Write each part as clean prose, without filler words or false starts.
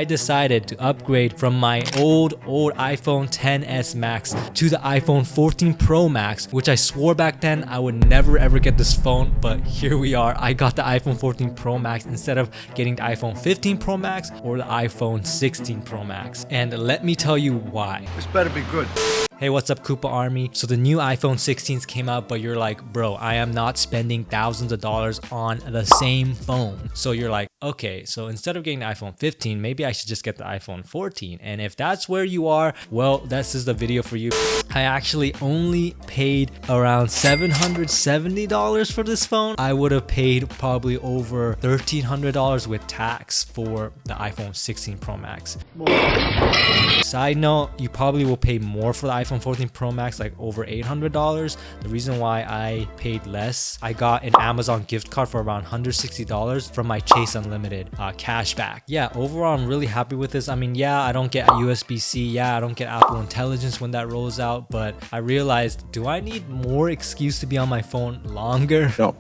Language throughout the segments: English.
I decided to upgrade from my old iPhone XS Max to the iPhone 14 Pro Max, which I swore back then I would never ever get this phone, but here we are. I got the iPhone 14 Pro Max instead of getting the iPhone 15 Pro Max or the iPhone 16 Pro Max. And let me tell you why. This better be good. Hey, what's up, Koopa Army? So the new iPhone 16s came out, but you're like, bro, I am not spending thousands of dollars on the same phone. So you're like, okay, so instead of getting the iPhone 15, maybe I should just get the iPhone 14. And if that's where you are, well, this is the video for you. I actually only paid around $770 for this phone. I would have paid probably over $1,300 with tax for the iPhone 16 Pro Max. Side note, you probably will pay more for the iPhone 14 Pro Max, like over $800. The reason why I paid less, I got an Amazon gift card for around $160 from my Chase Unlimited cashback. Yeah, overall, I'm really happy with this. I mean, yeah, I don't get USB-C. Yeah, I don't get Apple Intelligence when that rolls out, but I realized, do I need more excuse to be on my phone longer? No.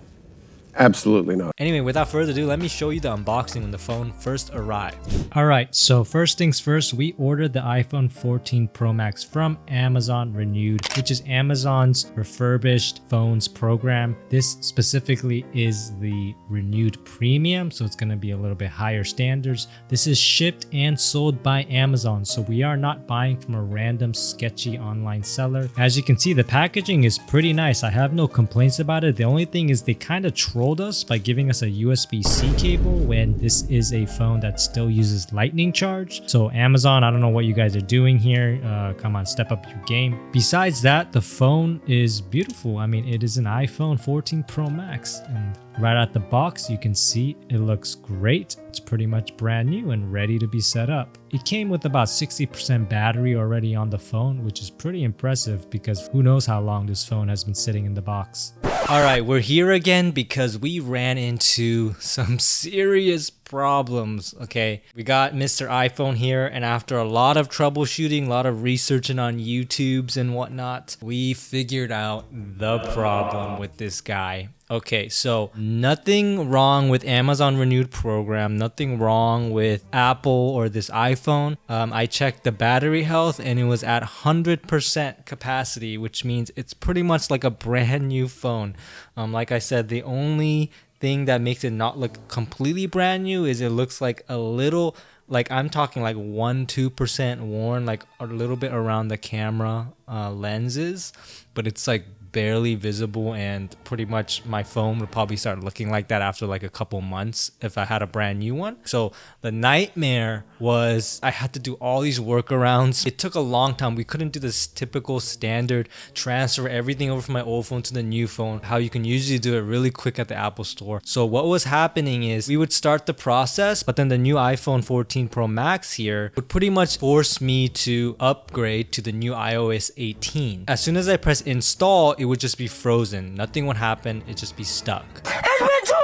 Absolutely not. Anyway, without further ado, let me show you the unboxing when the phone first arrived. Alright, so first things first, we ordered the iPhone 14 Pro Max from Amazon Renewed, which is Amazon's refurbished phones program. This specifically is the Renewed Premium, so it's going to be a little bit higher standards. This is shipped and sold by Amazon, so we are not buying from a random sketchy online seller. As you can see, the packaging is pretty nice. I have no complaints about it. The only thing is they kind of trolled us by giving us a USB-C cable when this is a phone that still uses lightning charge. So Amazon, I don't know what you guys are doing here. Come on, step up your game. Besides that, the phone is beautiful. I mean, it is an iPhone 14 Pro Max, and right out the box, you can see it looks great. It's pretty much brand new and ready to be set up. It came with about 60% battery already on the phone, which is pretty impressive because who knows how long this phone has been sitting in the box. Alright, we're here again because we ran into some serious problems, okay? We got Mr. iPhone here, and after a lot of troubleshooting, a lot of researching on YouTubes and whatnot, we figured out the problem with this guy. Okay, so nothing wrong with Amazon Renewed program, nothing wrong with Apple or this iPhone. I checked the battery health and it was at 100% capacity, which means it's pretty much like a brand new phone. Like I said, the only thing that makes it not look completely brand new is it looks like a little, like I'm talking like 1-2% worn, like a little bit around the camera lenses, but it's like barely visible, and pretty much my phone would probably start looking like that after like a couple months if I had a brand new one. So the nightmare was I had to do all these workarounds. It took a long time. We couldn't do this typical standard transfer everything over from my old phone to the new phone, how you can usually do it really quick at the Apple store. So what was happening is we would start the process, but then the new iPhone 14 Pro Max here would pretty much force me to upgrade to the new iOS 18. As soon as I press install, it would just be frozen. Nothing would happen. It'd just be stuck. It's been 2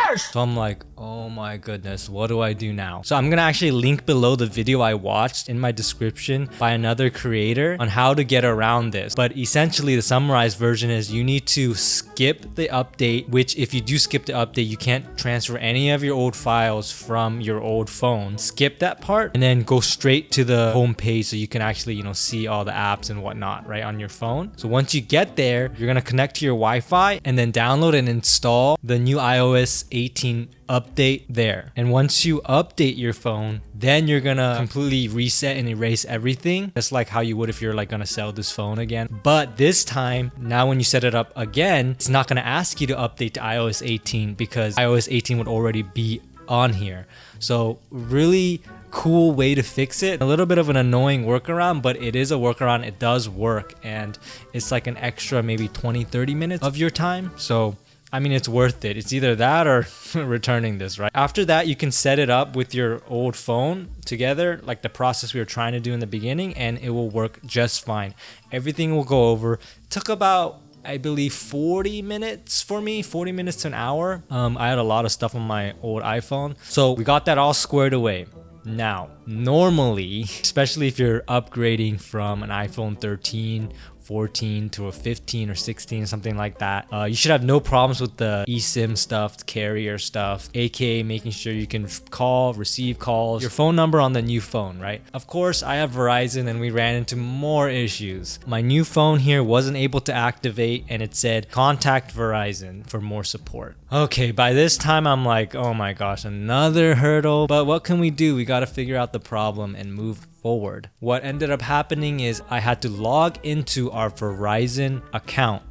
years! So I'm like, oh my goodness, what do I do now? So I'm gonna actually link below the video I watched in my description by another creator on how to get around this. But essentially the summarized version is you need to skip the update, which if you do skip the update, you can't transfer any of your old files from your old phone. Skip that part and then go straight to the home page so you can actually, you know, see all the apps and whatnot right on your phone. So once you get there, you're gonna connect to your Wi-Fi and then download and install the new iOS 18 update there. And once you update your phone, then you're gonna completely reset and erase everything, just like how you would if you're like gonna sell this phone again. But this time, now when you set it up again, it's not gonna ask you to update to iOS 18 because iOS 18 would already be on here. So really cool way to fix it. A little bit of an annoying workaround, but it is a workaround. It does work, and it's like an extra maybe 20-30 minutes of your time. So I mean, it's worth it. It's either that or returning this, right? After that, you can set it up with your old phone together, like the process we were trying to do in the beginning, and it will work just fine. Everything will go over. It took about, I believe, 40 minutes for me, 40 minutes to an hour. I had a lot of stuff on my old iPhone. So we got that all squared away. Now, normally, especially if you're upgrading from an iPhone 13, 14 to a 15 or 16, something like that. You should have no problems with the eSIM stuff, carrier stuff, aka making sure you can call, receive calls, your phone number on the new phone, right? Of course, I have Verizon and we ran into more issues. My new phone here wasn't able to activate and it said contact Verizon for more support. Okay, by this time I'm like, oh my gosh, another hurdle. But what can we do? We got to figure out the problem and move forward. What ended up happening is I had to log into our Verizon account.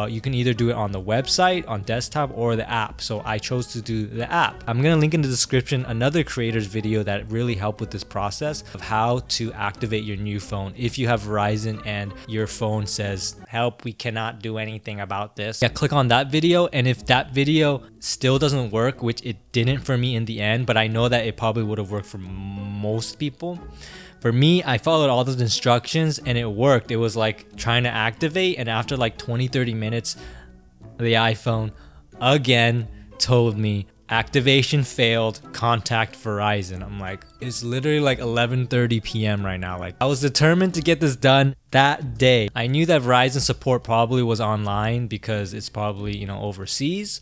You can either do it on the website, on desktop, or the app. So I chose to do the app. I'm gonna link in the description another creator's video that really helped with this process of how to activate your new phone if you have Verizon and your phone says, help, we cannot do anything about this. Yeah, click on that video, and if that video still doesn't work, which it didn't for me in the end, but I know that it probably would have worked for most people. For me, I followed all those instructions and it worked. It was like trying to activate, and after like 20-30 minutes, the iPhone again told me activation failed, contact Verizon. I'm like, it's literally like 11:30 p.m. right now. Like, I was determined to get this done that day. I knew that Verizon support probably was online because it's probably, you know, overseas.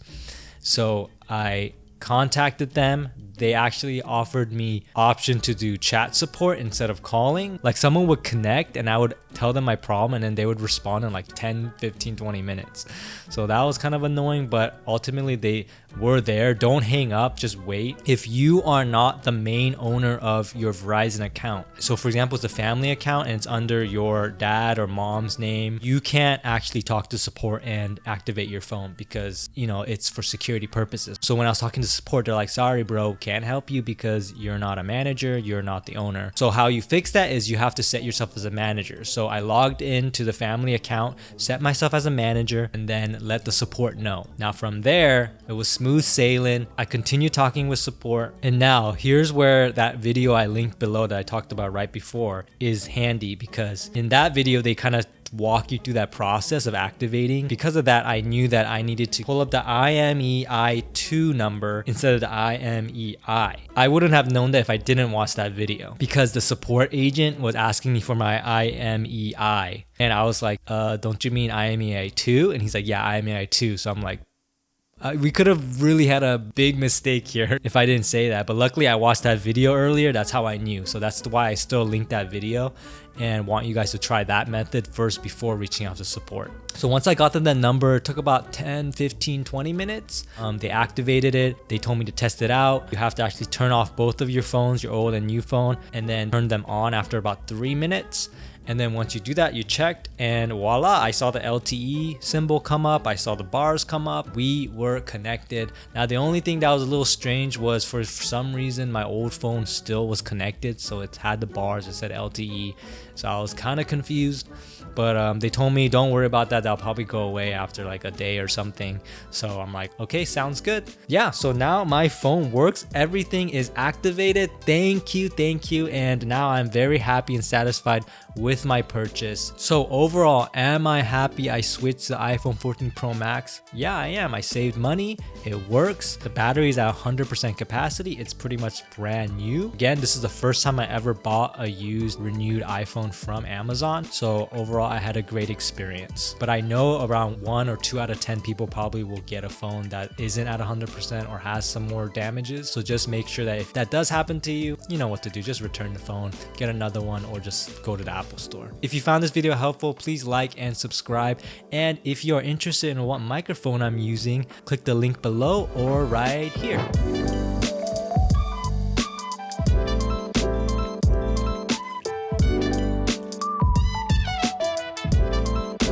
So I contacted them. They actually offered me option to do chat support instead of calling. Like, someone would connect and I would tell them my problem and then they would respond in like 10, 15, 20 minutes. So that was kind of annoying, but ultimately they were there. Don't hang up, just wait. If you are not the main owner of your Verizon account, so for example, it's a family account and it's under your dad or mom's name, you can't actually talk to support and activate your phone because, you know, it's for security purposes. So when I was talking to support, they're like, sorry bro, can't help you because you're not a manager, you're not the owner. So how you fix that is you have to set yourself as a manager. So I logged into the family account, set myself as a manager, and then let the support know. Now from there, it was smooth sailing. I continued talking with support. And now here's where that video I linked below that I talked about right before is handy, because in that video, they kind of walk you through that process of activating. Because of that, I knew that I needed to pull up the IMEI2 number instead of the IMEI. I wouldn't have known that if I didn't watch that video, because the support agent was asking me for my IMEI. And I was like, don't you mean IMEI2? And he's like, yeah, IMEI2. So I'm like, we could have really had a big mistake here if I didn't say that, but luckily I watched that video earlier. That's how I knew. So that's why I still linked that video and want you guys to try that method first before reaching out to support. So once I got them that number, it took about 10, 15, 20 minutes. They activated it. They told me to test it out. You have to actually turn off both of your phones, your old and new phone, and then turn them on after about 3 minutes. And then once you do that, you checked and voila, I saw the LTE symbol come up. I saw the bars come up. We were connected. Now, the only thing that was a little strange was for some reason, my old phone still was connected. So it had the bars, it said LTE. So I was kind of confused, but they told me, don't worry about that. That'll probably go away after like a day or something. So I'm like, okay, sounds good. Yeah, so now my phone works. Everything is activated. Thank you. And now I'm very happy and satisfied with my purchase. So overall, am I happy I switched to the iPhone 14 Pro Max? Yeah, I am. I saved money. It works. The battery is at 100% capacity. It's pretty much brand new. Again, this is the first time I ever bought a used, renewed iPhone from Amazon. So overall, I had a great experience. But I know around 1 or 2 out of 10 people probably will get a phone that isn't at 100% or has some more damages. So just make sure that if that does happen to you, you know what to do. Just return the phone, get another one, or just go to the Apple Store. If you found this video helpful, please like and subscribe. And if you are interested in what microphone I'm using, click the link below or right here.